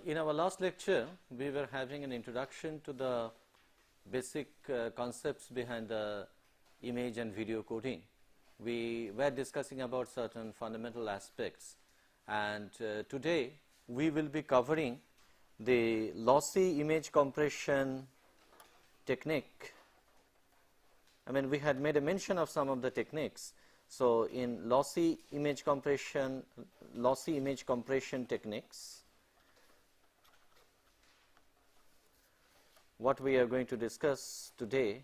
In our last lecture, we were having an introduction to the basic concepts behind the image and video coding. We were discussing about certain fundamental aspects, and today we will be covering the lossy image compression technique. I mean, we had made a mention of some of the techniques. So, in lossy image compression techniques, what we are going to discuss today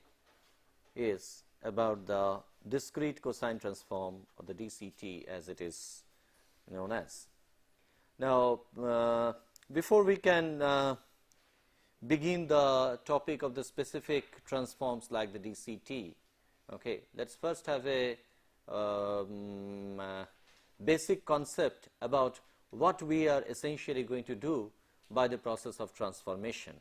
is about the discrete cosine transform, or the DCT as it is known as. Now, before we can begin the topic of the specific transforms like the DCT, okay, let's first have a basic concept about what we are essentially going to do by the process of transformation.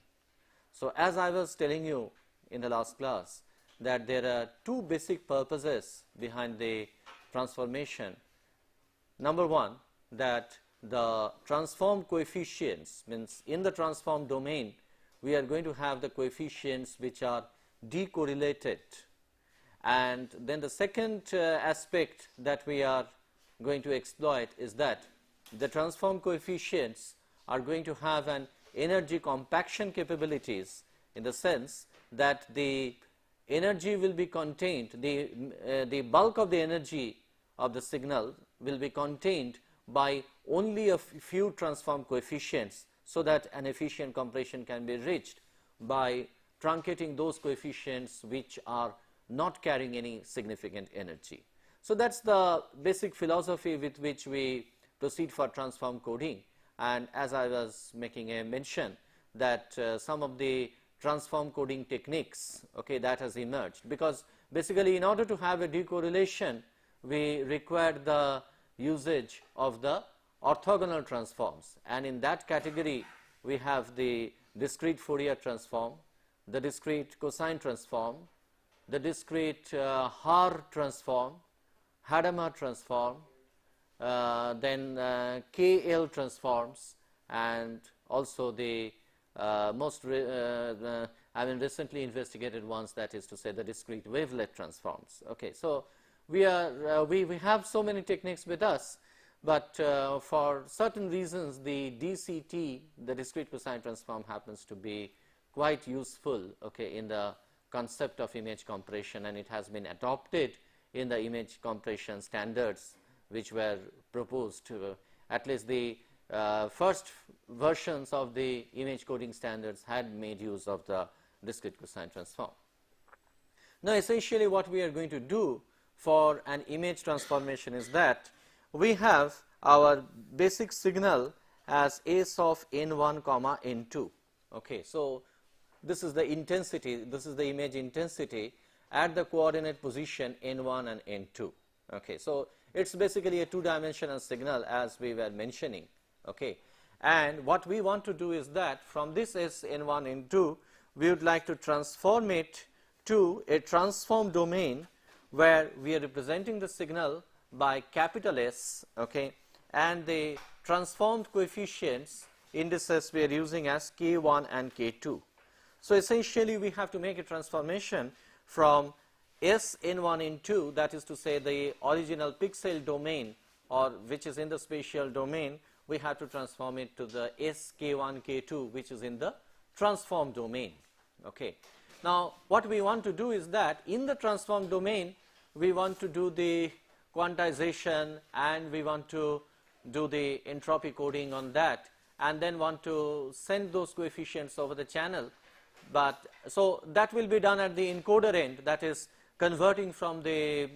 So, as I was telling you in the last class, that there are two basic purposes behind the transformation. Number one, that the transform coefficients, means in the transform domain we are going to have the coefficients which are decorrelated, and then the second aspect that we are going to exploit is that the transform coefficients are going to have an energy compaction capabilities, in the sense that the energy will be contained, the bulk of the energy of the signal will be contained by only a few transform coefficients, so that an efficient compression can be reached by truncating those coefficients which are not carrying any significant energy. So, that is the basic philosophy with which we proceed for transform coding. And as I was making a mention that some of the transform coding techniques, okay, that has emerged, because basically in order to have a decorrelation we require the usage of the orthogonal transforms, and in that category we have the discrete Fourier transform, the discrete cosine transform, the discrete Haar transform, Hadamard transform, then KL transforms, and also the most recently investigated ones, that is to say the discrete wavelet transforms. Okay, so we have so many techniques with us, but for certain reasons the DCT, the discrete cosine transform, happens to be quite useful, okay, in the concept of image compression, and it has been adopted in the image compression standards which were proposed. At least the first versions of the image coding standards had made use of the discrete cosine transform. Now, essentially what we are going to do for an image transformation is that we have our basic signal as S of n1 comma n2. Okay, so this is the intensity, this is the image intensity at the coordinate position n1 and n2. Okay, so it's basically a two-dimensional signal, as we were mentioning. Okay, and what we want to do is that from this S n1 n2 we would like to transform it to a transform domain where we are representing the signal by capital S, okay, and the transformed coefficients indices we are using as k1 and k2. So essentially we have to make a transformation from S n1 n2, that is to say the original pixel domain, or which is in the spatial domain, we have to transform it to the S k1 k2 which is in the transform domain. Okay. Now, what we want to do is that in the transform domain we want to do the quantization, and we want to do the entropy coding on that, and then want to send those coefficients over the channel. But so that will be done at the encoder end, that is converting from the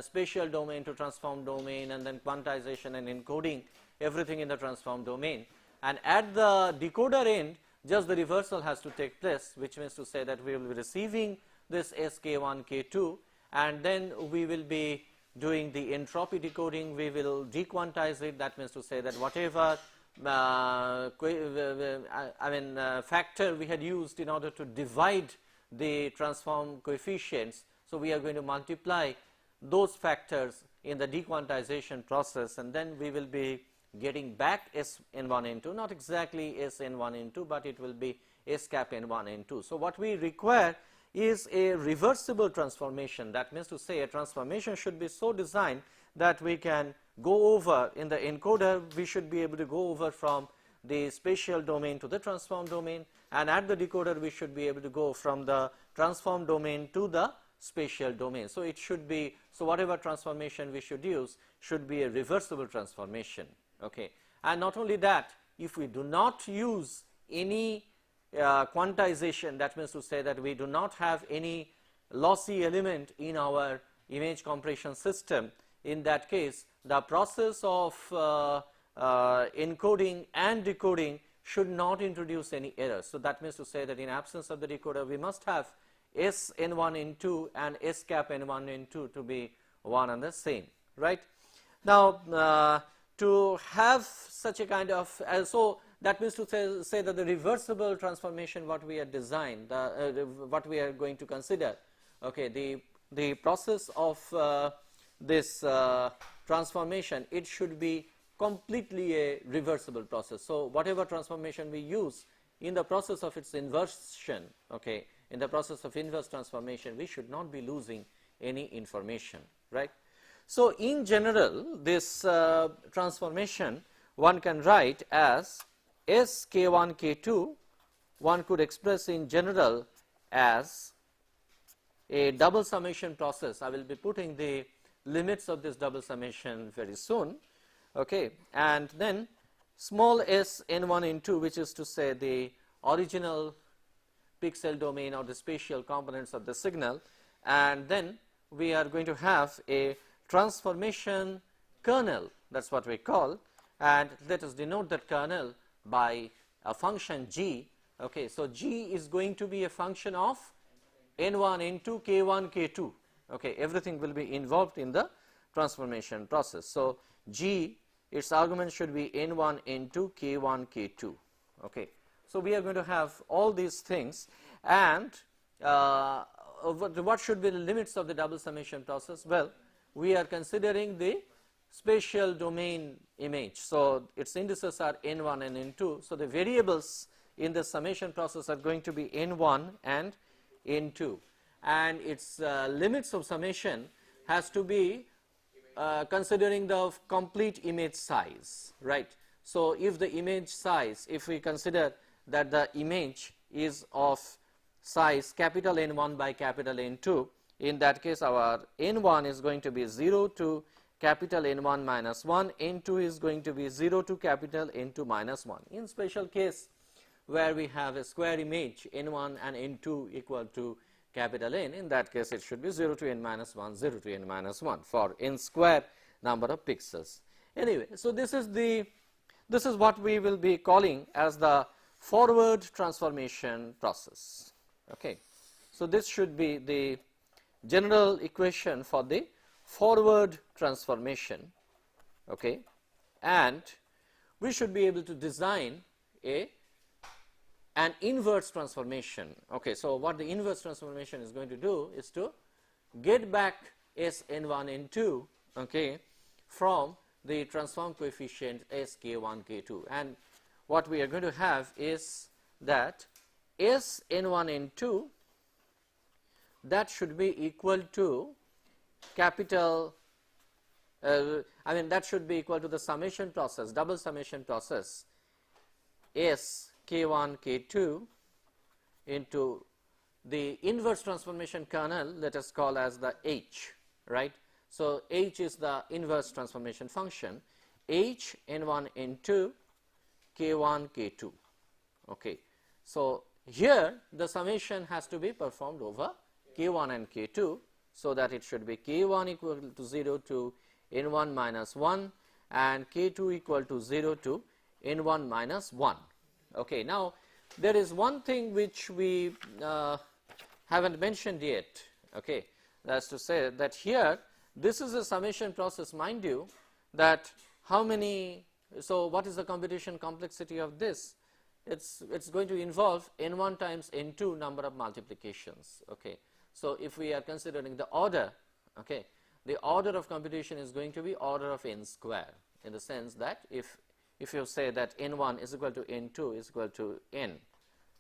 spatial domain to transform domain, and then quantization and encoding everything in the transform domain. And at the decoder end, just the reversal has to take place, which means to say that we will be receiving this SK1 K2, and then we will be doing the entropy decoding. We will dequantize it, that means to say that whatever factor we had used in order to divide the transform coefficients, so we are going to multiply those factors in the dequantization process, and then we will be getting back S n1 n2, not exactly S n1 n2, but it will be S cap n1 n2. So what we require is a reversible transformation. That means to say a transformation should be so designed that we can go over in the encoder, we should be able to go over from the spatial domain to the transform domain, and at the decoder we should be able to go from the transform domain to the spatial domain. So it should be, so whatever transformation we should use should be a reversible transformation. Okay. And not only that, if we do not use any quantization, that means to say that we do not have any lossy element in our image compression system, in that case the process of encoding and decoding should not introduce any errors. So that means to say that in absence of the decoder we must have S n1 n2 and S cap n1 n2 to be one and the same, right. Now to have such a kind of, so that means to say that the reversible transformation what we are designed, what we are going to consider, okay, the process of this transformation, it should be completely a reversible process. So whatever transformation we use in the process of its inversion, okay, in the process of inverse transformation, we should not be losing any information, right. So in general, this transformation one can write as S k1 k2, one could express in general as a double summation process. I will be putting the limits of this double summation very soon, okay, and then small s n1 n2, which is to say the original pixel domain or the spatial components of the signal, and then we are going to have a transformation kernel, that is what we call, and let us denote that kernel by a function g. Okay, so g is going to be a function of n1 n2 k1 k2. Okay, everything will be involved in the transformation process. So g, its argument should be n1 n2 k1 k2. Okay, so we are going to have all these things, and what should be the limits of the double summation process? Well, we are considering the spatial domain image. So its indices are n1 and n2. So the variables in the summation process are going to be n1 and n2, and its limits of summation has to be considering the complete image size, right. So if the image size, if we consider that the image is of size capital N1 by capital N2, in that case our N1 is going to be 0 to capital N1 minus 1, N2 is going to be 0 to capital N2 minus 1. In special case where we have a square image N1 and N2 equal to capital N, in that case it should be 0 to n minus 1, 0 to n minus 1 for n square number of pixels. Anyway, so this is what we will be calling as the forward transformation process. Okay, so this should be the general equation for the forward transformation. Okay, and we should be able to design an inverse transformation. Okay, so what the inverse transformation is going to do is to get back Sn1 n2, okay, from the transform coefficient Sk1 k2, and what we are going to have is that Sn1 n2, that should be equal to capital that should be equal to the summation process, double summation process S k1 k2 into the inverse transformation kernel, let us call as the H, right. So H is the inverse transformation function, H n1 n2 k1 k2. Okay, so here the summation has to be performed over k1 and k2, so that it should be k1 equal to 0 to n1 minus 1 and k2 equal to 0 to n1 minus 1. Okay, now there is one thing which we haven't mentioned yet. Okay, that's to say that here this is a summation process, mind you, that how many, so what is the computation complexity of this? It's going to involve n1 times n2 number of multiplications. Okay, so if we are considering the order, okay, the order of computation is going to be order of n square, in the sense that if if you say that n1 is equal to n2 is equal to n.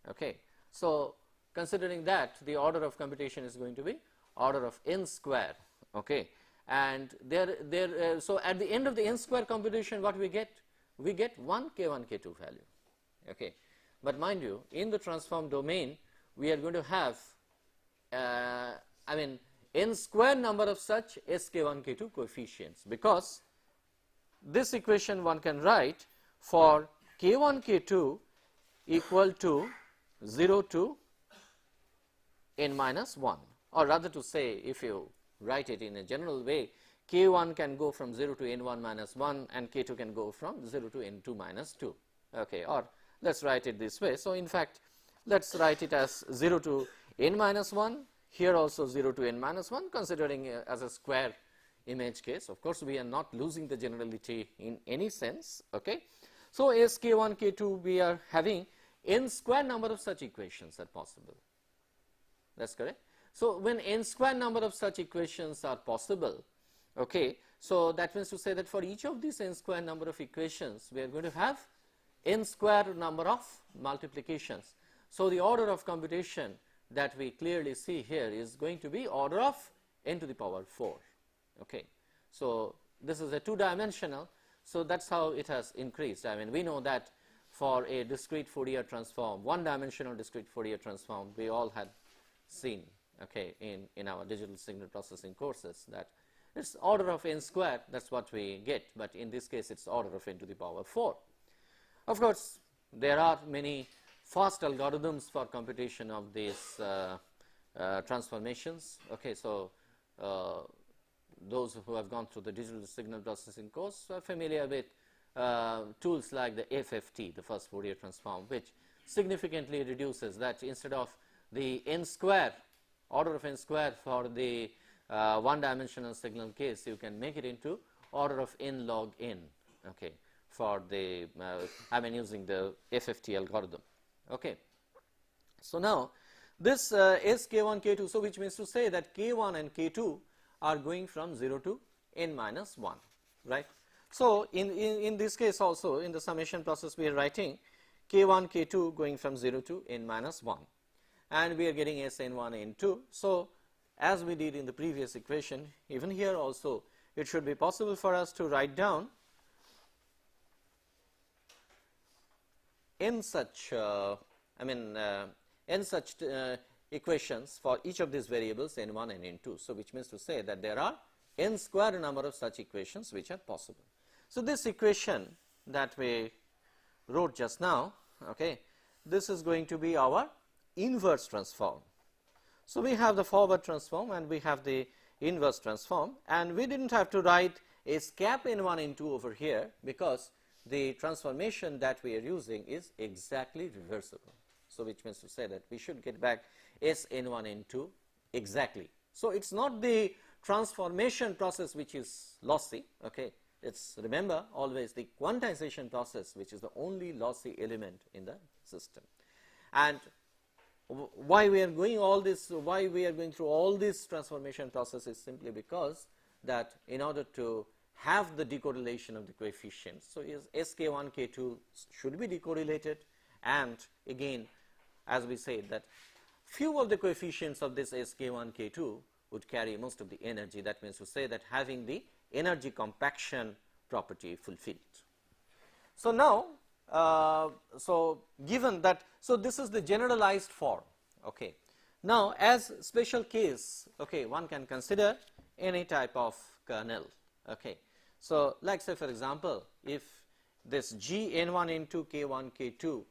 Okay. So considering that, the order of computation is going to be order of n square. Okay. And so at the end of the n square computation, what we get? We get one k1 k2 value. Okay. But mind you, in the transform domain, we are going to have n square number of such sk1 k2 coefficients, because this equation one can write for k1 k2 equal to 0 to n minus 1, or rather to say, if you write it in a general way, k1 can go from 0 to n1 minus 1 and k2 can go from 0 to n2 minus 2. Okay, or let's write it this way. So in fact, let's write it as 0 to n minus 1, here also 0 to n minus 1, considering as a square image case. Of course, we are not losing the generality in any sense. Okay. So sk1 k2, we are having n square number of such equations are possible. That's correct. So when n square number of such equations are possible, okay, so that means to say that for each of these n square number of equations, we are going to have n square number of multiplications. So the order of computation that we clearly see here is going to be order of n to the power 4. Okay. So this is a two-dimensional, so that's how it has increased. I mean, we know that for a discrete Fourier transform, one-dimensional discrete Fourier transform, we all had seen, okay, in our digital signal processing courses, that it's order of n square, that's what we get, but in this case it's order of n to the power 4. Of course, there are many fast algorithms for computation of these transformations. Okay, so those who have gone through the digital signal processing course are familiar with tools like the FFT, the first Fourier transform, which significantly reduces that. Instead of the n square, order of n square for the one-dimensional signal case, you can make it into order of n log n, okay, for the using the FFT algorithm. Okay. So now this is k1 k2, so which means to say that k1 and k2 are going from 0 to n minus 1, right. So in this case also, in the summation process, we are writing k1 k2 going from 0 to n minus 1, and we are getting Sn1 n2. So as we did in the previous equation, even here also it should be possible for us to write down n such equations for each of these variables n1 and n2. So which means to say that there are n square number of such equations which are possible. So this equation that we wrote just now, okay, this is going to be our inverse transform. So we have the forward transform and we have the inverse transform, and we didn't have to write a scap n1 n2 over here, because the transformation that we are using is exactly reversible. So which means to say that we should get back Sn1 n2 exactly. So it's not the transformation process which is lossy, okay. It's, remember, always the quantization process which is the only lossy element in the system. And why we are going all this, why we are going through all this transformation process is simply because that in order to have the decorrelation of the coefficients, so is sk1 k2 should be decorrelated, and again, as we said, that few of the coefficients of this sk1 k2 would carry most of the energy. That means to say that having the energy compaction property fulfilled. So now, so given that, so this is the generalized form. Okay. Now, as special case, okay, one can consider any type of kernel. Okay. So like say for example, if this g n1 n2 k1 k2,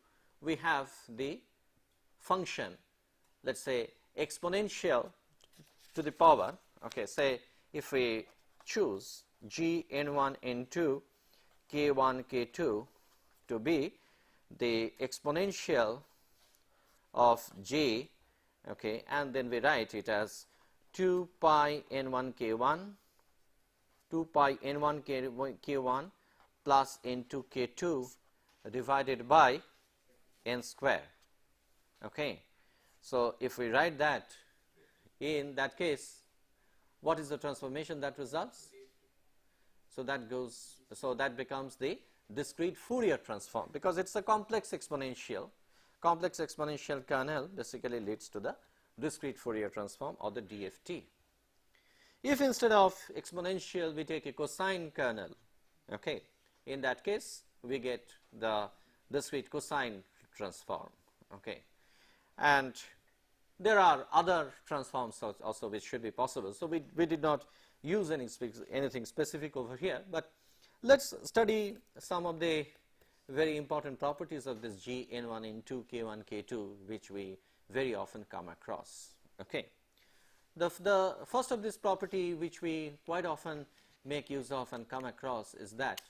we have the function, let's say exponential to the power, okay, say if we choose g n1 n2 k1 k2 to be the exponential of j, okay, and then we write it as 2 pi n1 k1 2 pi n1 k1 plus n2 k2 divided by n square. Okay. So if we write that, in that case, what is the transformation that results? So that goes, so that becomes the discrete Fourier transform, because it's a complex exponential kernel basically leads to the discrete Fourier transform or the DFT. If instead of exponential we take a cosine kernel, okay, in that case we get the discrete cosine transform, okay, and there are other transforms also which should be possible. So we did not use anything specific over here, but let's study some of the very important properties of this G N1 N2 K1 K2 which we very often come across. Okay, the first of this property which we quite often make use of and come across is that,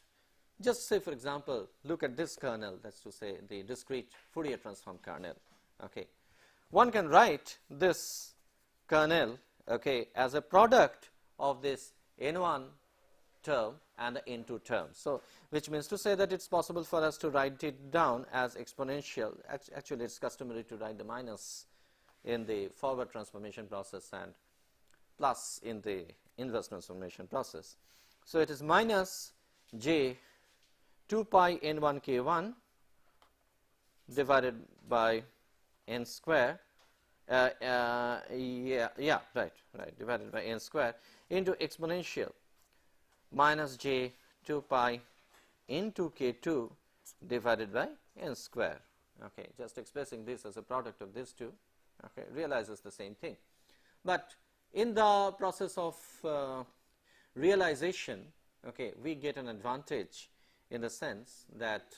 just say for example, look at this kernel, that's to say the discrete Fourier transform kernel. Okay, one can write this kernel, okay, as a product of this N1 term and the N2 term. So which means to say that it's possible for us to write it down as exponential. Actually it's customary to write the minus in the forward transformation process and plus in the inverse transformation process. So it is minus j 2 pi n1 k1 divided by n square, divided by n square into exponential minus j 2 pi into k2 divided by n square. Okay, just expressing this as a product of these two, okay, realizes the same thing. But in the process of realization, okay, we get an advantage in the sense that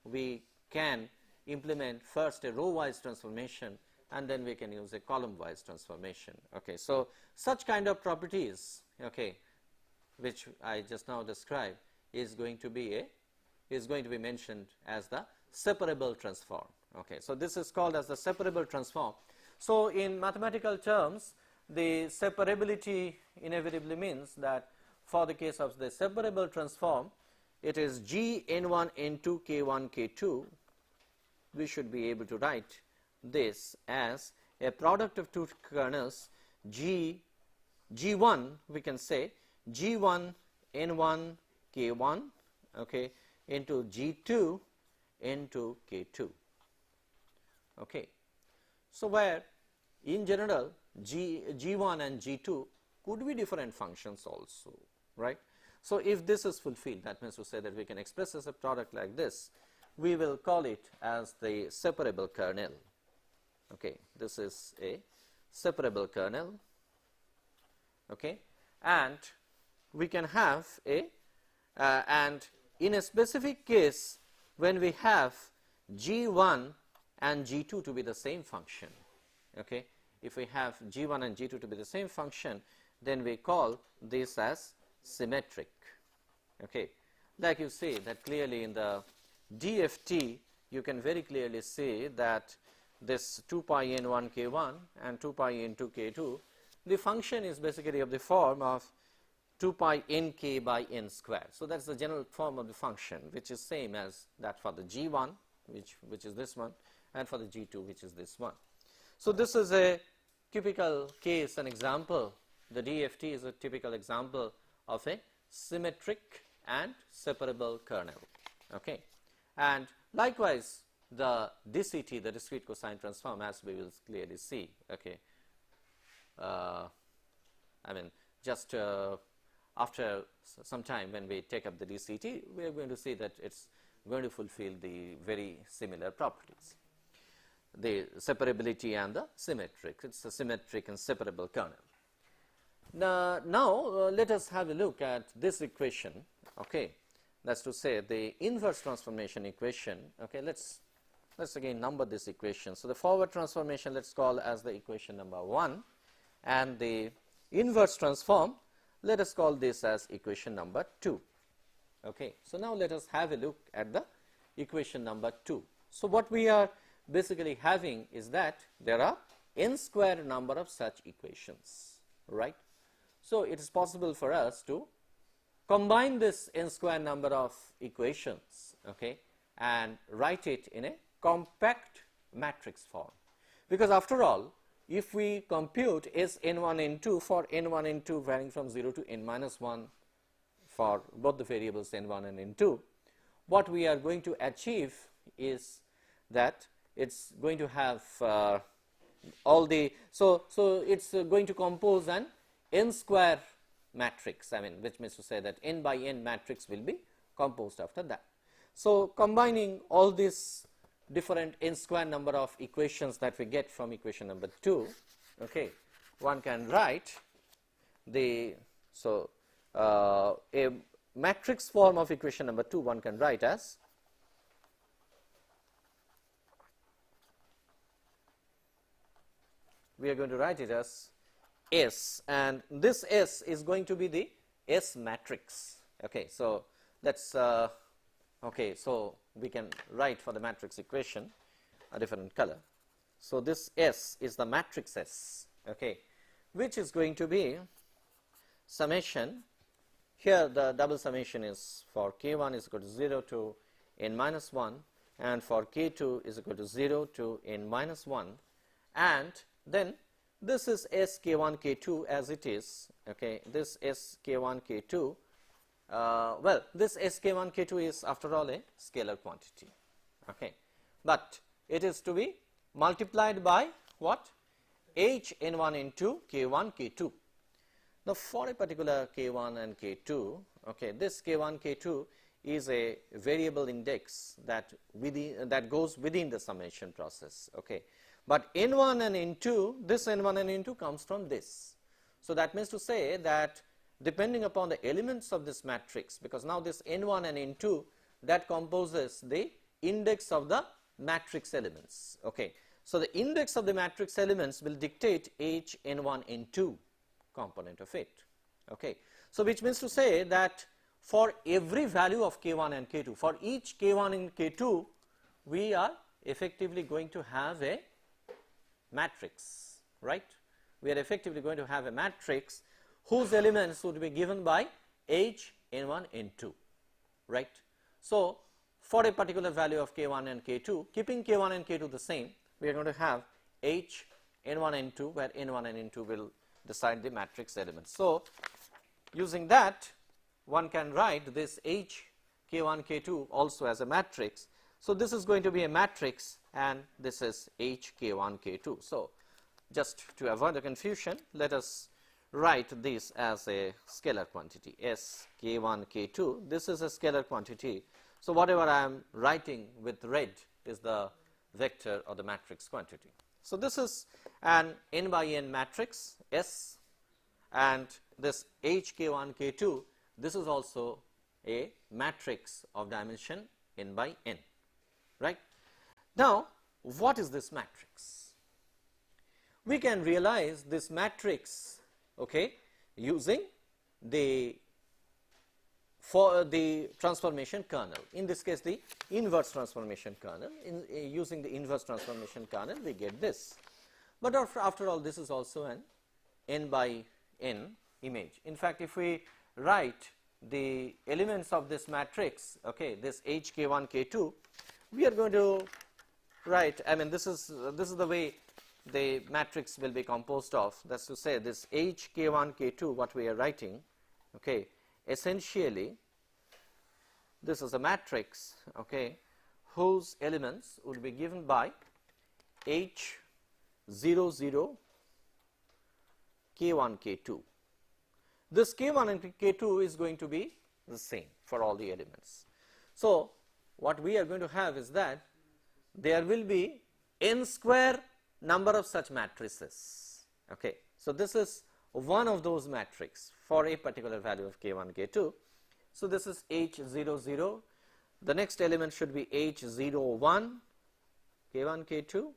we can implement first a row-wise transformation and then we can use a column-wise transformation. Okay, so such kind of properties, okay, which I just now described is going to be mentioned as the separable transform. Okay, so this is called as the separable transform. So in mathematical terms, the separability inevitably means that for the case of the separable transform, it is G N1 N2 K1 K2. We should be able to write this as a product of two kernels G1, we can say G1 N1 K1, okay, into G2 N2 K2. Okay, so where in general G1 and G2 could be different functions also, right? So if this is fulfilled, that means to say that we can express as a product like this, we will call it as the separable kernel. Okay, this is a separable kernel, okay, and we can have a and in a specific case when we have G1 and G2 to be the same function, okay, if we have G1 and G2 to be the same function, then we call this as symmetric. Okay, like you see that clearly in the DFT, you can very clearly see that this 2 pi n1 k1 and 2 pi n2 k2, the function is basically of the form of 2 pi nk by n square. So that's the general form of the function, which is same as that for the G1, which is this one, and for the G2, which is this one. So this is a typical case, an example. The DFT is a typical example of a symmetric and separable kernel. Okay, and likewise the DCT, the discrete cosine transform, as we will clearly see. Okay, I mean just after some time when we take up the DCT, we are going to see that it's going to fulfill the very similar properties, the separability and the symmetric. It's a symmetric and separable kernel. Now let us have a look at this equation. Okay, that's to say the inverse transformation equation. Okay, let's again number this equation. So the forward transformation let's call as the equation number 1, and the inverse transform let us call this as equation number 2. Okay, so now let us have a look at the equation number 2. So what we are basically having is that there are n square number of such equations, right? So it is possible for us to combine this n square number of equations, okay, and write it in a compact matrix form, because after all, if we compute S n1 n2 for n1 n2 varying from 0 to n minus 1 for both the variables n1 and n2, what we are going to achieve is that it's going to have all the, so it's going to compose an n square matrix, I mean, which means to say that n by n matrix will be composed after that. So combining all these different n square number of equations that we get from equation number 2, okay, one can write the, so a matrix form of equation number 2 one can write as we are going to write it as S, and this S is going to be the S matrix. Okay, so that's okay, so we can write for the matrix equation a different color. So this S is the matrix S, okay, which is going to be summation. Here the double summation is for K1 is equal to 0 to n minus 1, and for K2 is equal to 0 to n minus 1, and then this is Sk1 K2 as it is, okay, this Sk1 K2, well, this Sk1 K2 is after all a scalar quantity, okay, but it is to be multiplied by what? H n1 into K1 K2. Now for a particular K1 and K2, okay, this K1 K2 is a variable index that goes within the summation process, okay. But n1 and n2, this n1 and n2 comes from this. So that means to say that depending upon the elements of this matrix, because now this n1 and n2 that composes the index of the matrix elements, okay. So the index of the matrix elements will dictate H n1 n2 component of it, okay. So which means to say that for every value of K1 and K2, for each K1 and K2, we are effectively going to have a matrix, right. We are effectively going to have a matrix whose elements would be given by H n1 n2, right. So for a particular value of K1 and K2, keeping K1 and K2 the same, we are going to have H n1 n2, where n1 and n2 will decide the matrix elements. So using that, one can write this H K1 K2 also as a matrix. So this is going to be a matrix, and this is H K1 K2. So just to avoid the confusion, let us write this as a scalar quantity, S K1 K2. This is a scalar quantity. So whatever I am writing with red is the vector or the matrix quantity. So this is an n by n matrix S, and this H K1 K2, this is also a matrix of dimension n by n, right. Now what is this matrix? We can realize this matrix, okay, using the transformation kernel, in this case the inverse transformation kernel. Using the inverse transformation kernel we get this, but after all this is also an n by n image. In fact, if we write the elements of this matrix, okay, this H K1 K2, we are going to write, I mean, this is the way the matrix will be composed of. That's to say, this H K1 K2, what we are writing, okay, essentially this is a matrix, okay, whose elements would be given by H 0 0 K1 K2. This K1 and K2 is going to be the same for all the elements. So what we are going to have is that there will be n square number of such matrices, okay. So this is one of those matrices for a particular value of K1 K2. So this is H 0 0, the next element should be H 0 1 K1 K2,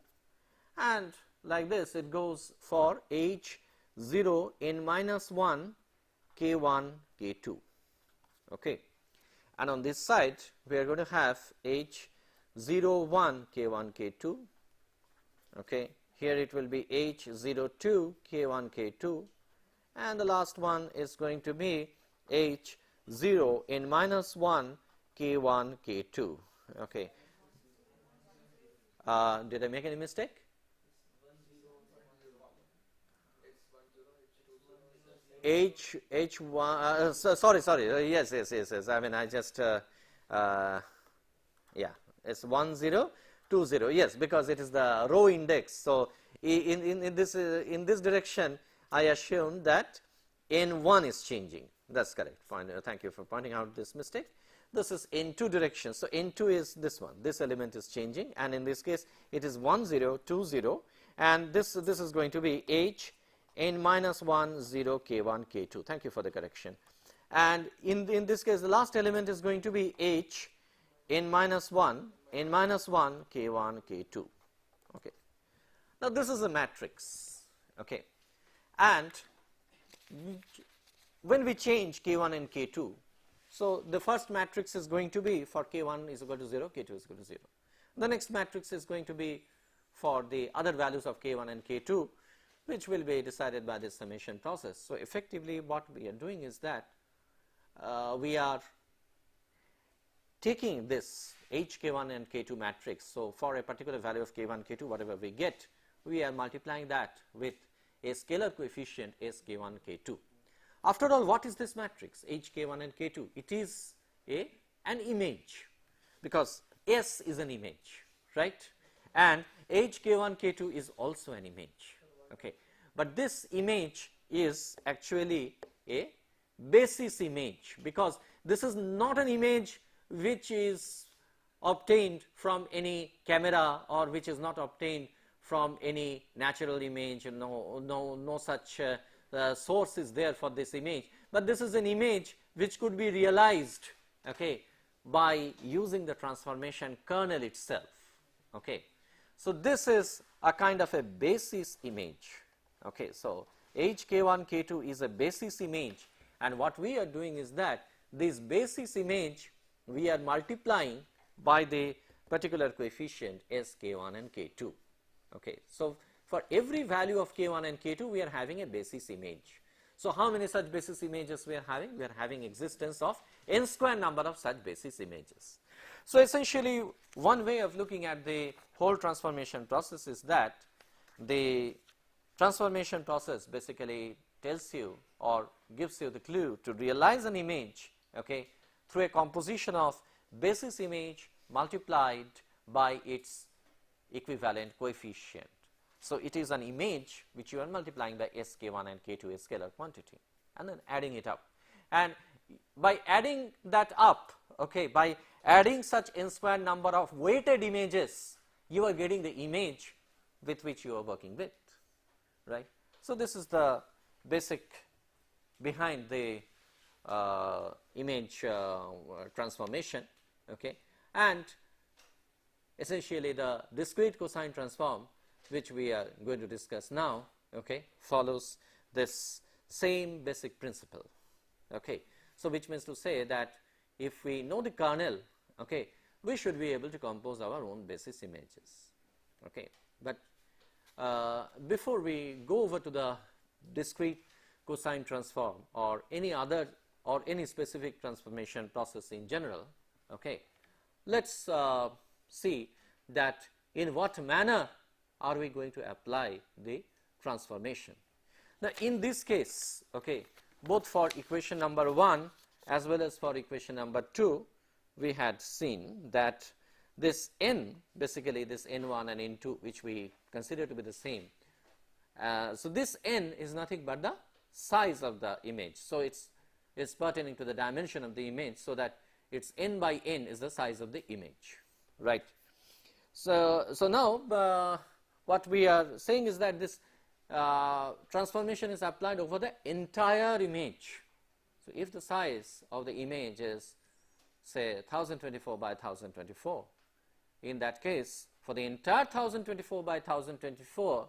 and like this it goes for H 0 n minus 1 K1 K2, okay. And on this side we are going to have H 0 1 K1 K2, okay. Here it will be H 0 2 K1 K2, and the last one is going to be H 0 n minus 1 K1 K2, okay. Did I make any mistake? H1 sorry yes I mean I just Yeah, it's 1 0 2 0. Yes, because it is the row index. So in this direction, I assume that n1 is changing. That's correct. Fine. Thank you for pointing out this mistake. This is n2 direction. So n2 is this one. This element is changing, and in this case, it is 1 0 2 0, and this is going to be h n minus 1 0 k1 k2. Thank you for the correction. And in this case, the last element is going to be h n minus 1 k1 k2. Okay. Now this is a matrix. Okay, and when we change k1 and k2, so the first matrix is going to be for k1 is equal to 0, k2 is equal to 0. The next matrix is going to be for the other values of k1 and k2, which will be decided by this summation process. So effectively what we are doing is that we are taking this h k1 and k2 matrix. So for a particular value of k1 k2, whatever we get, we are multiplying that with a scalar coefficient s k1 k2. After all, what is this matrix h k1 and k2? It is an image, because S is an image, right, and h k1 k2 is also an image. Okay, but this image is actually a basis image, because this is not an image which is obtained from any camera, or which is not obtained from any natural image. No such source is there for this image, but this is an image which could be realized, okay, by using the transformation kernel itself. Okay, so this is a kind of a basis image. Okay, so h k1 k2 is a basis image, and what we are doing is that this basis image we are multiplying by the particular coefficient s k1 and k2. Okay, so for every value of k1 and k2 we are having a basis image. So how many such basis images we are having? We are having existence of n square number of such basis images. So essentially one way of looking at the whole transformation process is that the transformation process basically tells you or gives you the clue to realize an image, okay, through a composition of basis image multiplied by its equivalent coefficient. So it is an image which you are multiplying by s k1 and k2, a scalar quantity, and then adding it up. And by adding that up, okay, by adding such n square number of weighted images, you are getting the image with which you are working with, right. So this is the basic behind the image transformation, okay, and essentially the discrete cosine transform, which we are going to discuss now, okay, follows this same basic principle. Okay, so which means to say that if we know the kernel, okay, we should be able to compose our own basis images. Okay, but before we go over to the discrete cosine transform or any other or any specific transformation process in general, okay, let's see that in what manner are we going to apply the transformation. Now in this case, okay, both for equation number 1 as well as for equation number 2, we had seen that this n, basically this n1 and n2, which we consider to be the same, so this n is nothing but the size of the image. So it's pertaining to the dimension of the image, so that it's n by n is the size of the image, right. So now what we are saying is that this transformation is applied over the entire image. So if the size of the image is say 1024 by 1024, in that case for the entire 1024 by 1024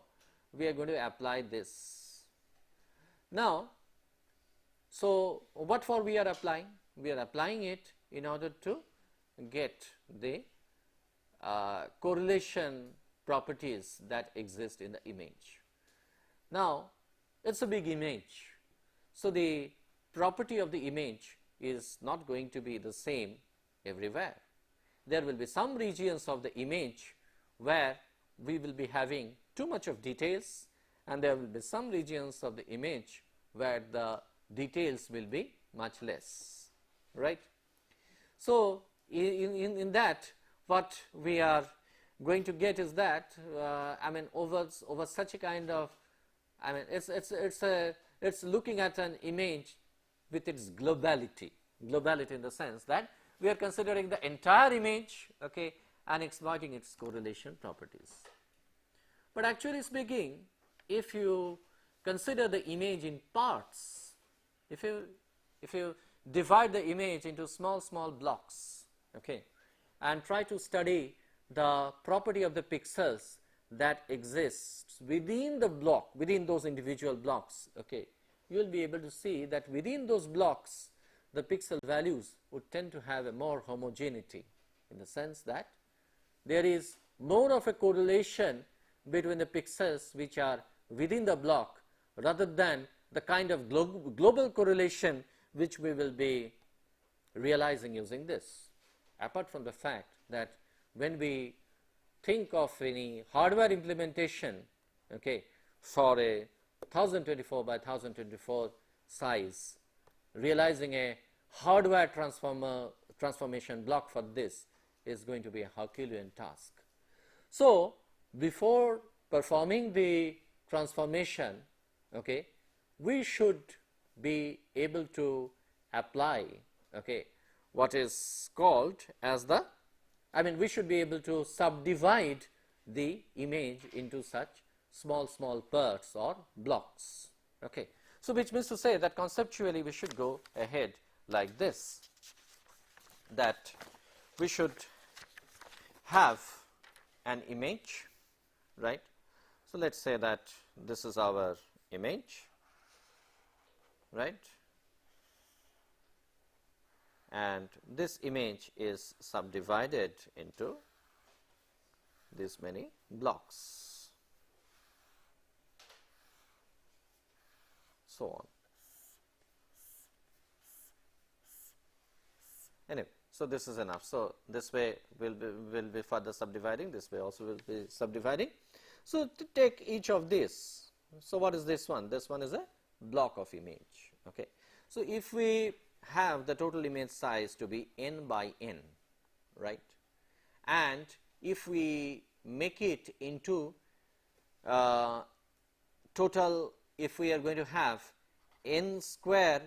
we are going to apply this. Now, so what for we are applying? We are applying it in order to get the correlation properties that exist in the image. Now it's a big image, so the property of the image is not going to be the same everywhere. There will be some regions of the image where we will be having too much of details, and there will be some regions of the image where the details will be much less, right. So in that, what we are going to get is that I mean over such a kind of, I mean it's looking at an image with its globality in the sense that we are considering the entire image, okay, and exploiting its correlation properties. But actually speaking, if you consider the image in parts, if you divide the image into small blocks, okay, and try to study the property of the pixels that exists within the block, within those individual blocks, okay, you will be able to see that within those blocks the pixel values would tend to have a more homogeneity, in the sense that there is more of a correlation between the pixels which are within the block rather than the kind of global correlation which we will be realizing using this. Apart from the fact that when we think of any hardware implementation, okay, for a 1024 by 1024 size, realizing a hardware transformation block for this is going to be a Herculean task. So before performing the transformation, okay, we should be able to apply, okay, what is called as the, I mean we should be able to subdivide the image into such small parts or blocks, okay. So which means to say that conceptually we should go ahead like this, that we should have an image, right. So let's say that this is our image, right, and this image is subdivided into this many blocks, so on. Anyway, so this is enough. So this way will be further subdividing, this way also will be subdividing. So to take each of these, so what is this one? This one is a block of image, okay. So if we have the total image size to be n by n, right, and if we make it into total, if we are going to have n square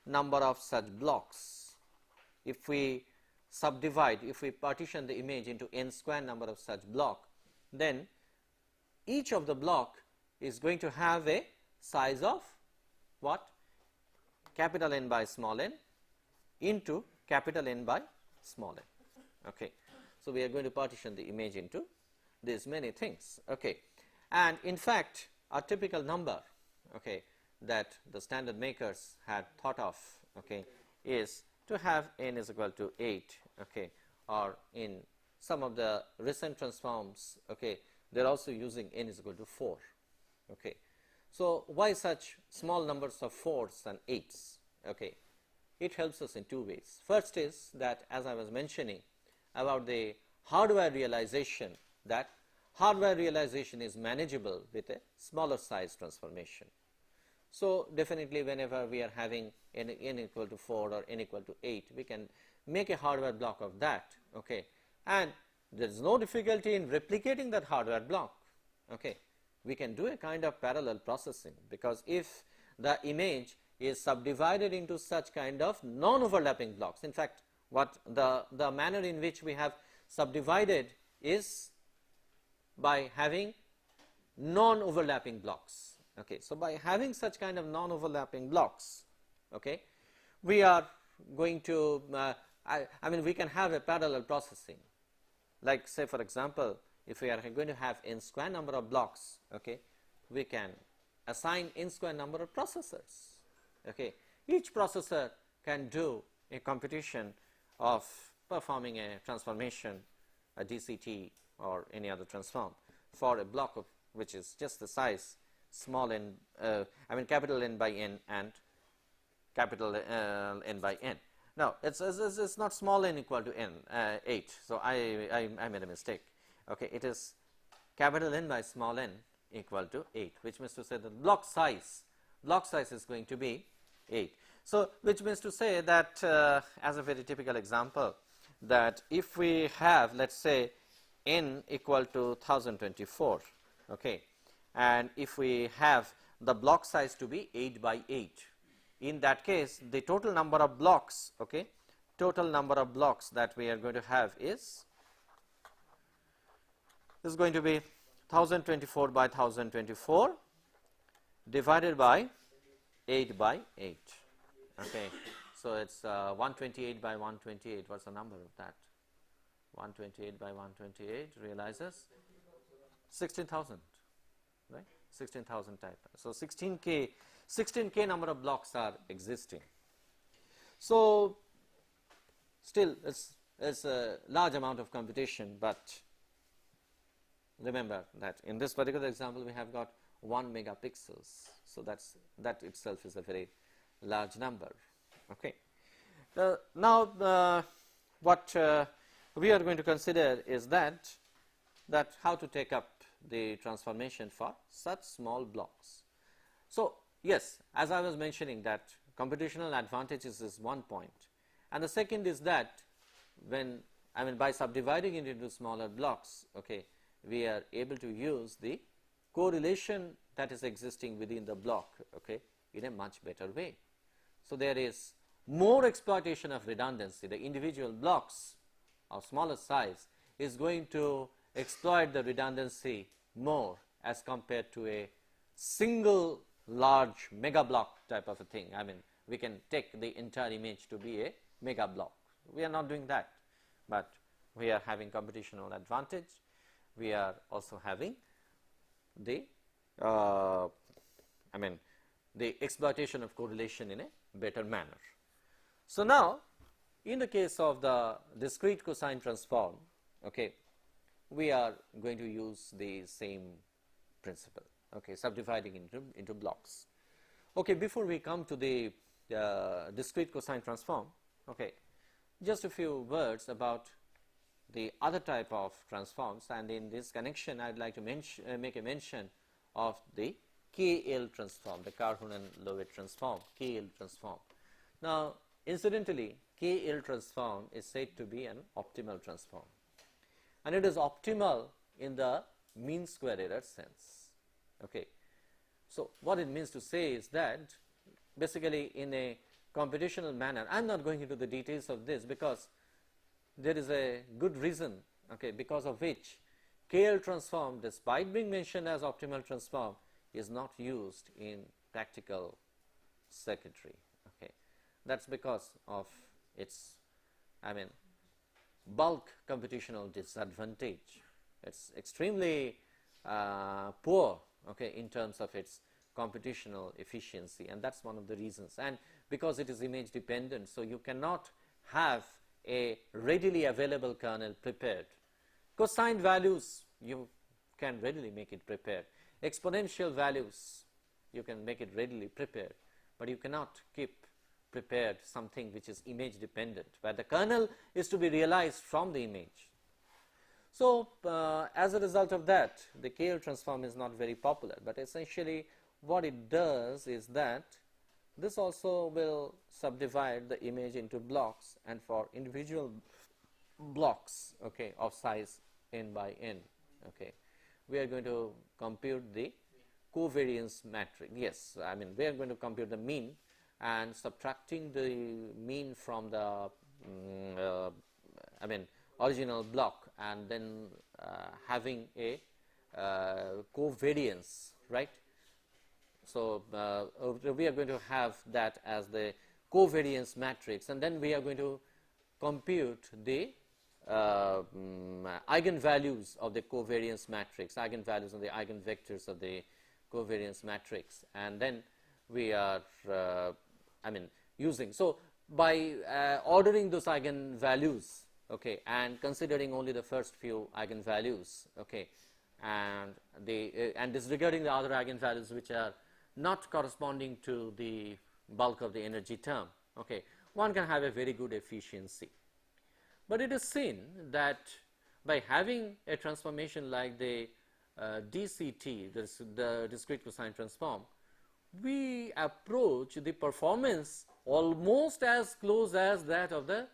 number of such blocks, if we subdivide, if we partition the image into n square number of such block, then each of the block is going to have a size of what? Capital N by small n into capital N by small n, okay. So we are going to partition the image into these many things, okay. And in fact a typical number, okay, that the standard makers had thought of, okay, is to have n is equal to 8, okay, or in some of the recent transforms, okay, they are also using n is equal to 4, okay. So why such small numbers of 4s and 8s, okay? It helps us in two ways. First is that, as I was mentioning about the hardware realization, that hardware realization is manageable with a smaller size transformation. So definitely whenever we are having n equal to 4 or n equal to 8, we can make a hardware block of that, okay, and there is no difficulty in replicating that hardware block, okay. We can do a kind of parallel processing, because if the image is subdivided into such kind of non-overlapping blocks, in fact what the manner in which we have subdivided is by having non-overlapping blocks, okay. So by having such kind of non-overlapping blocks, okay, we are going to I mean we can have a parallel processing, like say for example, if we are going to have n square number of blocks, okay, we can assign n square number of processors, okay. Each processor can do a computation of performing a transformation, a DCT or any other transform for a block of which is just the size small n, I mean capital N by n and capital N by n. Now it's not small n equal to n 8, so I made a mistake. Okay, it is capital N by small n equal to 8, which means to say that block size is going to be 8. So which means to say that as a very typical example, that if we have, let's say, n equal to 1024, okay, and if we have the block size to be 8 by 8, in that case the total number of blocks, okay, total number of blocks that we are going to have is going to be 1024 by 1024 divided by 8 by 8, okay. So it's 128 by 128. What's the number of that? 128 by 128 realizes 16,000, right? 16,000 type. So 16k number of blocks are existing. So still it's a large amount of computation, but remember that in this particular example we have got 1 megapixels. So that itself is a very large number. Okay. Now what we are going to consider is that how to take up the transformation for such small blocks. So yes, as I was mentioning, that computational advantages is one point, and the second is that when by subdividing it into smaller blocks, okay, we are able to use the correlation that is existing within the block, okay, in a much better way. So there is more exploitation of redundancy. The individual blocks of smaller size is going to exploit the redundancy more as compared to a single large mega block type of a thing. We can take the entire image to be a mega block. We are not doing that, but we are having computational advantage. We are also having the the exploitation of correlation in a better manner. So now in the case of the discrete cosine transform, okay, we are going to use the same principle, okay, subdividing into blocks. Okay, before we come to the discrete cosine transform, okay, just a few words about the other type of transforms, and in this connection I would like to make a mention of the KL transform, the Carhonen-Loewe transform, KL transform. Now incidentally, KL transform is said to be an optimal transform, and it is optimal in the mean square error sense. Okay. So what it means to say is that basically in a computational manner, I am not going into the details of this because there is a good reason, okay, because of which KL transform, despite being mentioned as optimal transform, is not used in practical circuitry. Okay, that's because of its bulk computational disadvantage. It's extremely poor, okay, in terms of its computational efficiency, and that's one of the reasons. And because it is image dependent, so you cannot have a readily available kernel prepared. Cosine values, you can readily make it prepared. Exponential values, you can make it readily prepared, but you cannot keep prepared something which is image dependent, where the kernel is to be realized from the image. So as a result of that, the KL transform is not very popular, but essentially what it does is that this also will subdivide the image into blocks, and for individual blocks, okay, of size n by n, okay, we are going to compute the covariance matrix. Yes, we are going to compute the mean, and subtracting the mean from the original block, and then having a covariance, right? So we are going to have that as the covariance matrix, and then we are going to compute the eigenvalues of the covariance matrix, eigenvalues of the eigenvectors of the covariance matrix, and then we are using, so by ordering those eigenvalues, okay, and considering only the first few eigenvalues, okay, and disregarding the other eigenvalues which are not corresponding to the bulk of the energy term, okay, one can have a very good efficiency. But it is seen that by having a transformation like the DCT, the discrete cosine transform, we approach the performance almost as close as that of the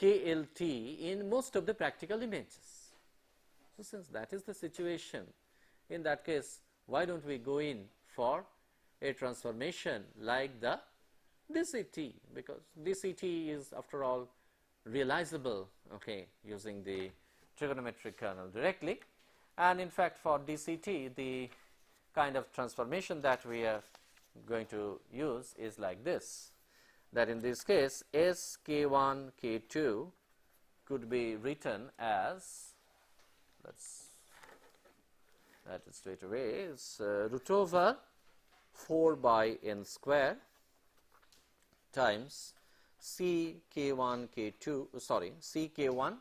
KLT in most of the practical images. So since that is the situation, in that case, why don't we go in for a transformation like the DCT, because DCT is after all realizable, okay, using the trigonometric kernel directly. And in fact, for DCT, the kind of transformation that we are going to use is like this, that in this case SK1 K2 could be written as, let's that is straight away, is root over 4 by n square times CK1 K2, sorry, CK1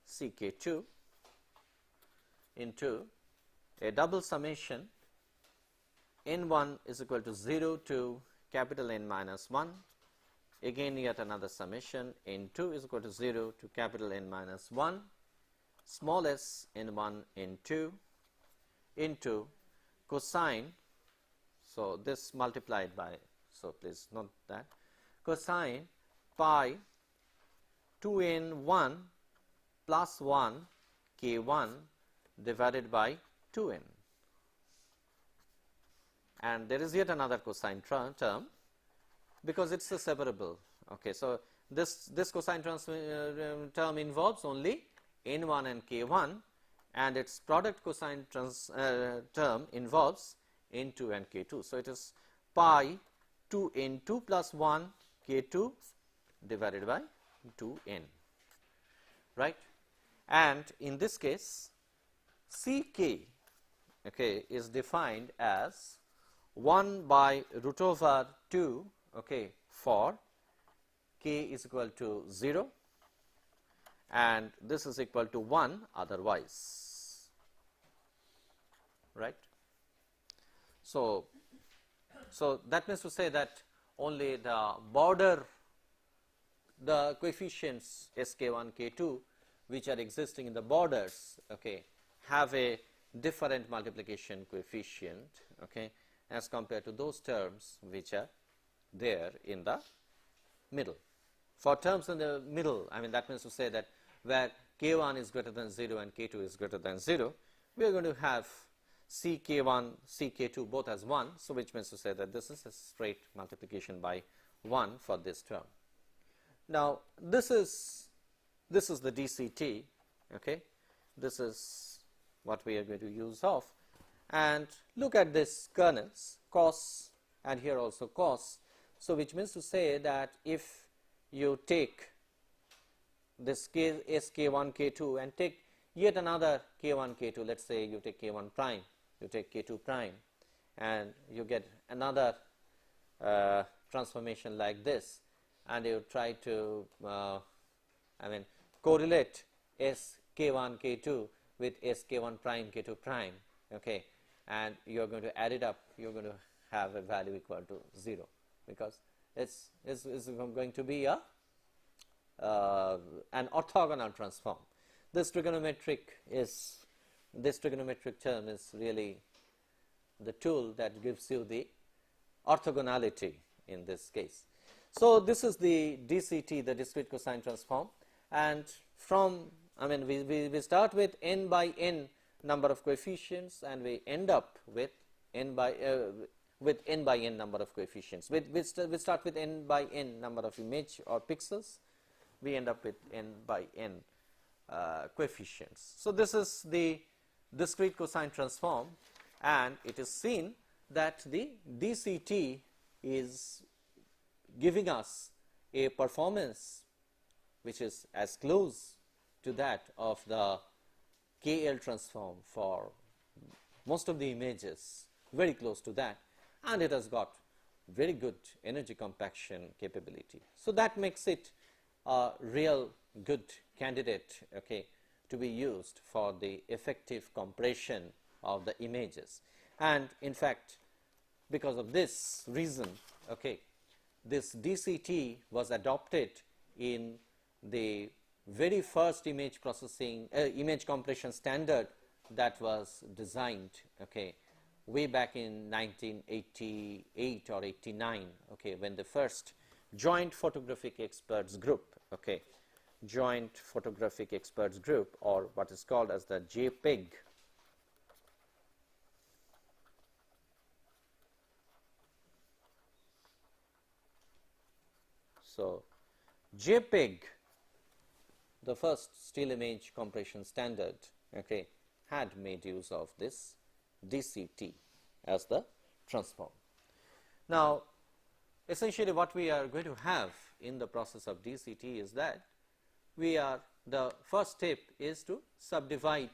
CK2 into a double summation n1 is equal to 0 to capital N minus 1, again yet another summation n2 is equal to 0 to capital N minus 1, small s n1 n2 into cosine, so this multiplied by, so please note that, cosine pi 2n1 plus 1 k1 divided by 2n, and there is yet another cosine term because it's a separable. Okay, so this cosine term involves only n1 and k1, and its product cosine term involves n2 and k2. So it is pi 2n2 plus 1 k2 divided by 2n, right? And in this case, Ck, okay, is defined as 1 by root over 2, okay, for k is equal to 0, and this is equal to 1 otherwise, right? So that means to say that only the border, the coefficients sk1, k2 which are existing in the borders, okay, have a different multiplication coefficient, okay, as compared to those terms which are there in the middle. For terms in the middle, I mean, that means to say that where k1 is greater than 0 and k2 is greater than 0, we are going to have ck1, ck2 both as 1, so which means to say that this is a straight multiplication by 1 for this term. Now this is the DCT, okay, this is what we are going to use of, and look at this kernels cos and here also cos, so which means to say that if you take this sk1 k2 and take yet another k1 k2, let's say you take k1 prime, you take k2 prime, and you get another transformation like this, and you try to correlate sk1 k2 with sk1 prime k2 prime, okay, and you are going to add it up, you are going to have a value equal to 0, because it's going to be a an orthogonal transform. This trigonometric term is really the tool that gives you the orthogonality in this case. So this is the DCT, the discrete cosine transform, and from, I mean, we start with n by n number of coefficients, and we end up with n by n number of coefficients. We start with n by n number of image or pixels, we end up with n by n coefficients. So this is the discrete cosine transform, and it is seen that the DCT is giving us a performance which is as close to that of the KL transform for most of the images, very close to that, and it has got very good energy compaction capability. So that makes it a real good candidate, okay, to be used for the effective compression of the images. And in fact, because of this reason, okay, this DCT was adopted in the very first image processing image compression standard that was designed, okay, way back in 1988 or 89, okay, when the first joint photographic experts group, okay, Joint Photographic Experts Group, or what is called as the JPEG. So, JPEG, the first still image compression standard, okay, had made use of this DCT as the transform. Now, essentially what we are going to have in the process of DCT is that the first step is to subdivide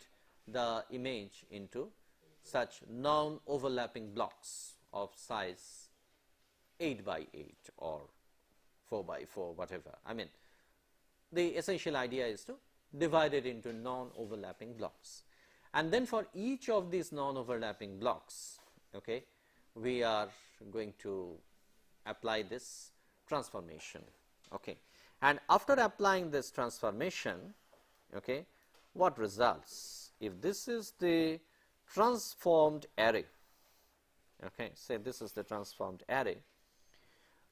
the image into such non-overlapping blocks of size 8 by 8 or 4 by 4, whatever. I mean, the essential idea is to divide it into non-overlapping blocks. And then for each of these non-overlapping blocks, okay, we are going to apply this transformation, okay. And after applying this transformation, okay, what results? If this is the transformed array, okay, say this is the transformed array.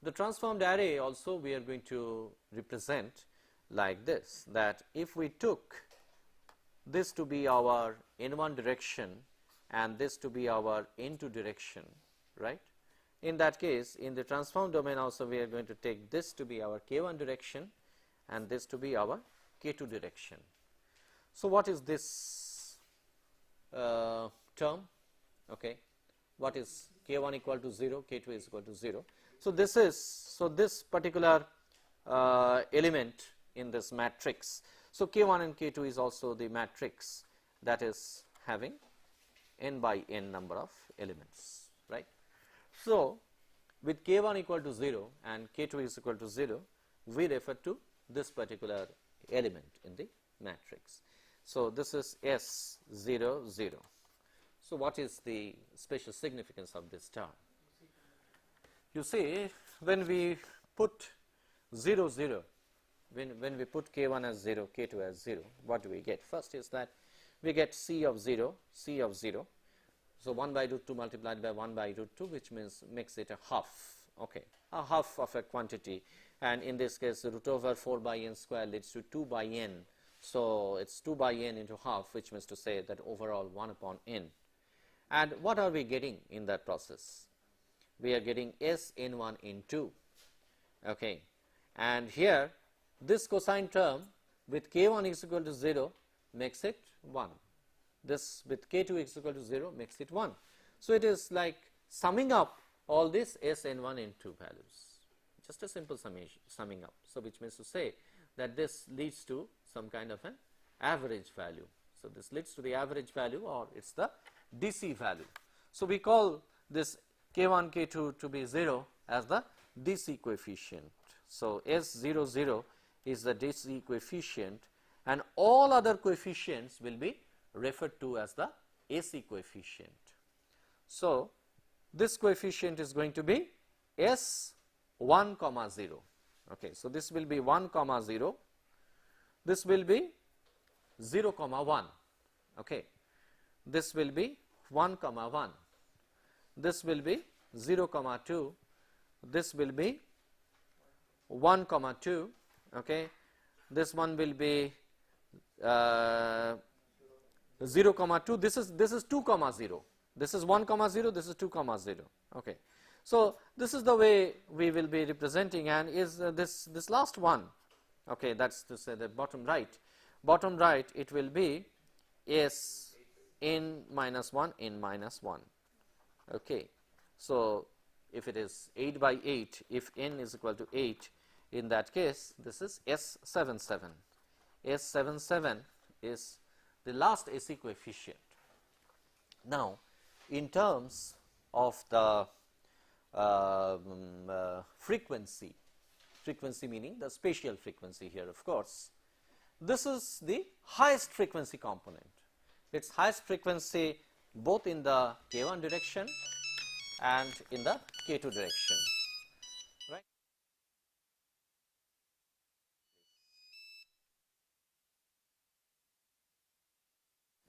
The transformed array also we are going to represent like this, that if we took this to be our n1 direction and this to be our n2 direction, right? In that case, in the transform domain also we are going to take this to be our k1 direction and this to be our k2 direction. So what is this term? Okay, what is k1 equal to 0, k2 is equal to 0. So this is, this particular element in this matrix. So k1 and k2 is also the matrix that is having n by n number of elements, right? So with k1 equal to 0 and k2 is equal to 0, we refer to this particular element in the matrix. So this is S00. So what is the special significance of this term? You see, when we put 0, 0, when we put k1 as 0, k2 as 0, what do we get? First is that we get C of 0, C of 0. So 1 by root 2 multiplied by 1 by root 2, which means makes it a half, okay, a half of a quantity, and in this case root over 4 by n square leads to 2 by n. So it's 2 by n into half, which means to say that overall 1 upon n. And what are we getting in that process? We are getting Sn1 n2, okay, and here this cosine term with k1 is equal to 0 makes it 1. This with k2 is equal to 0 makes it 1. So it is like summing up all this Sn1 n2 values, just a simple summing up. So which means to say that this leads to some kind of an average value. So this leads to the average value, or it's the DC value. So we call this k1 k2 to be 0 as the DC coefficient. So S00 is the DC coefficient, and all other coefficients will be referred to as the AC coefficient. So this coefficient is going to be S1 comma 0. Okay, so this will be 1 comma 0. This will be 0 comma 1. Okay, this will be 1 comma 1. This will be 0 comma 2. This will be 1 comma 2. Okay, this one will be 0 comma 2. This is 2 comma 0. This is 1 comma 0. This is 2 comma 0. Okay, so this is the way we will be representing, and is this last one. Okay, that's to say the bottom right. Bottom right, it will be S n minus 1 n minus 1. Okay, so if it is 8 by 8, if n is equal to 8, in that case this is S77. S77 is the last AC coefficient. Now in terms of the frequency meaning the spatial frequency here, of course, this is the highest frequency component. Its highest frequency both in the k1 direction and in the k2 direction, right?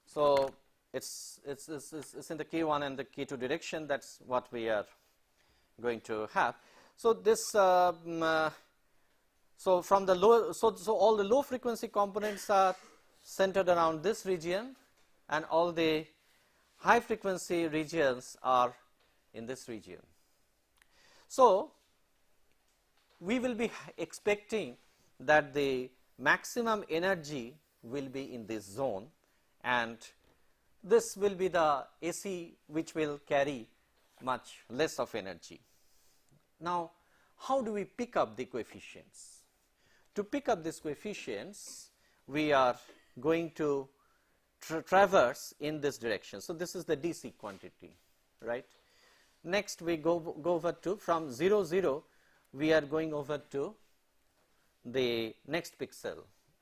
So it's in the k1 and the k2 direction. That's what we are going to have. So this So from the low, so all the low frequency components are centered around this region, and all the high frequency regions are in this region. So we will be expecting that the maximum energy will be in this zone, and this will be the AC which will carry much less of energy. Now, how do we pick up the coefficients? To pick up these coefficients, we are going to traverse in this direction. So this is the DC quantity, right? Next we go over to, from 0, 0, we are going over to the next pixel.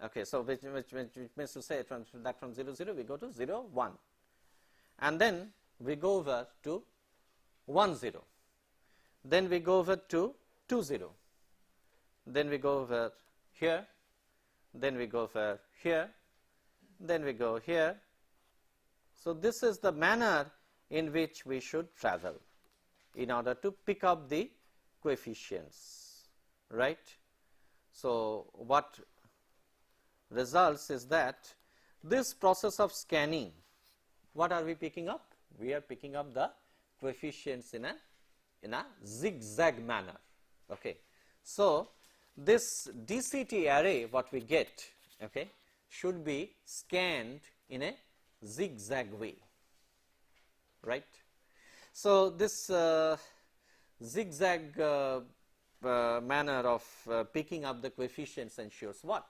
Okay, so which means to say from 0, 0 we go to 0, 1, and then we go over to 1, 0, then we go over to 2, 0, then we go over here, then we go over here, then we go here. So this is the manner in which we should travel in order to pick up the coefficients, right? So what results is that this process of scanning, what are we picking up? We are picking up the coefficients in a zigzag manner. Okay, so this DCT array, what we get, okay, should be scanned in a zigzag way, right? So this zigzag manner of picking up the coefficients ensures what?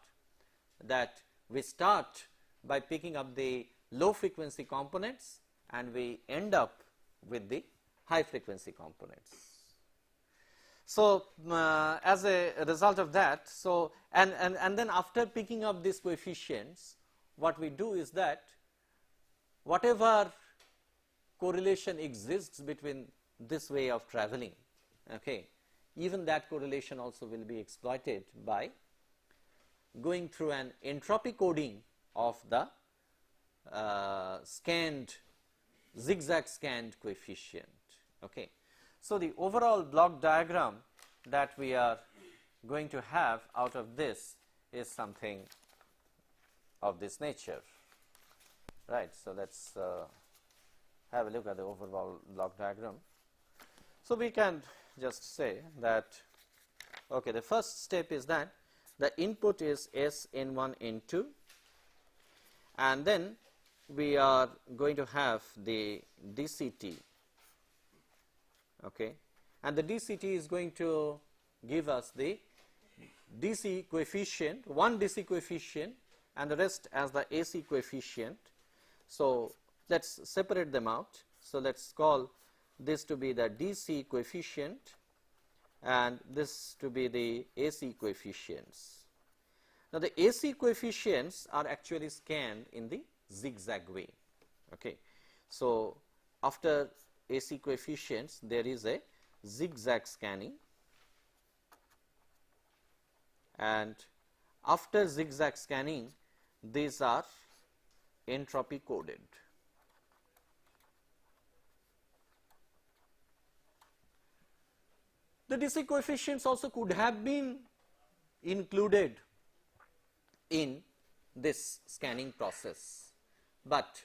That we start by picking up the low frequency components and we end up with the high frequency components. So as a result of that, so and then after picking up these coefficients, what we do is that whatever correlation exists between this way of traveling, okay, even that correlation also will be exploited by going through an entropy coding of the zigzag scanned coefficient. Okay. So the overall block diagram that we are going to have out of this is something of this nature, right? So let's have a look at the overall block diagram. So we can just say that, okay, the first step is that the input is S N1 N2, and then we are going to have the DCT, okay, and the DCT is going to give us the DC coefficient, one DC coefficient and the rest as the AC coefficient. So let's separate them out. So let's call this to be the DC coefficient and this to be the AC coefficients. Now the AC coefficients are actually scanned in the zigzag way. Okay. So after AC coefficients there is a zigzag scanning, and after zigzag scanning these are entropy coded. The DC coefficients also could have been included in this scanning process, but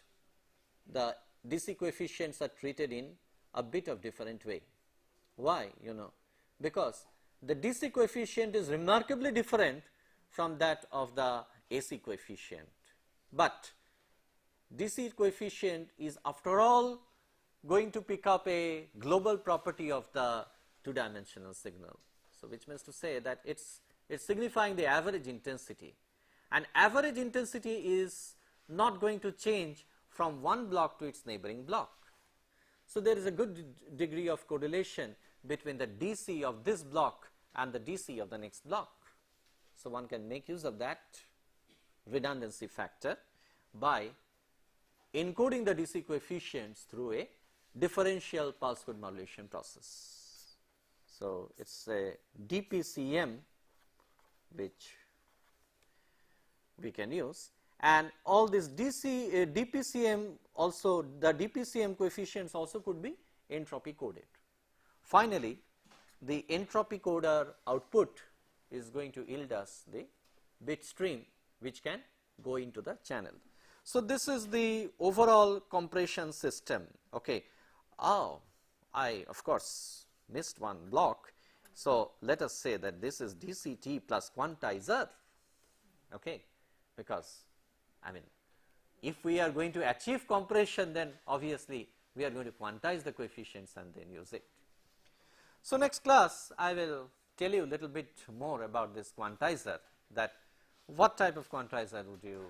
the DC coefficients are treated in a bit of different way. Why? Because the DC coefficient is remarkably different from that of the AC coefficient, but DC coefficient is after all going to pick up a global property of the two-dimensional signal. So which means to say that it's signifying the average intensity, and average intensity is not going to change from one block to its neighboring block. So there is a good degree of correlation between the DC of this block and the DC of the next block. So one can make use of that redundancy factor by encoding the DC coefficients through a differential pulse width modulation process. So it's a DPCM which we can use, and all this DPCM also, the DPCM coefficients also could be entropy coded. Finally, the entropy coder output is going to yield us the bit stream which can go into the channel. So, this is the overall compression system. Okay. Oh, I of course missed one block. So, let us say that this is DCT plus quantizer, okay, because I mean if we are going to achieve compression, then obviously we are going to quantize the coefficients and then use it. So, next class I will tell you a little bit more about this quantizer, that what type of quantizer would you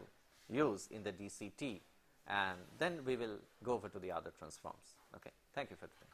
use in the DCT, and then we will go over to the other transforms. Okay. Thank you for today.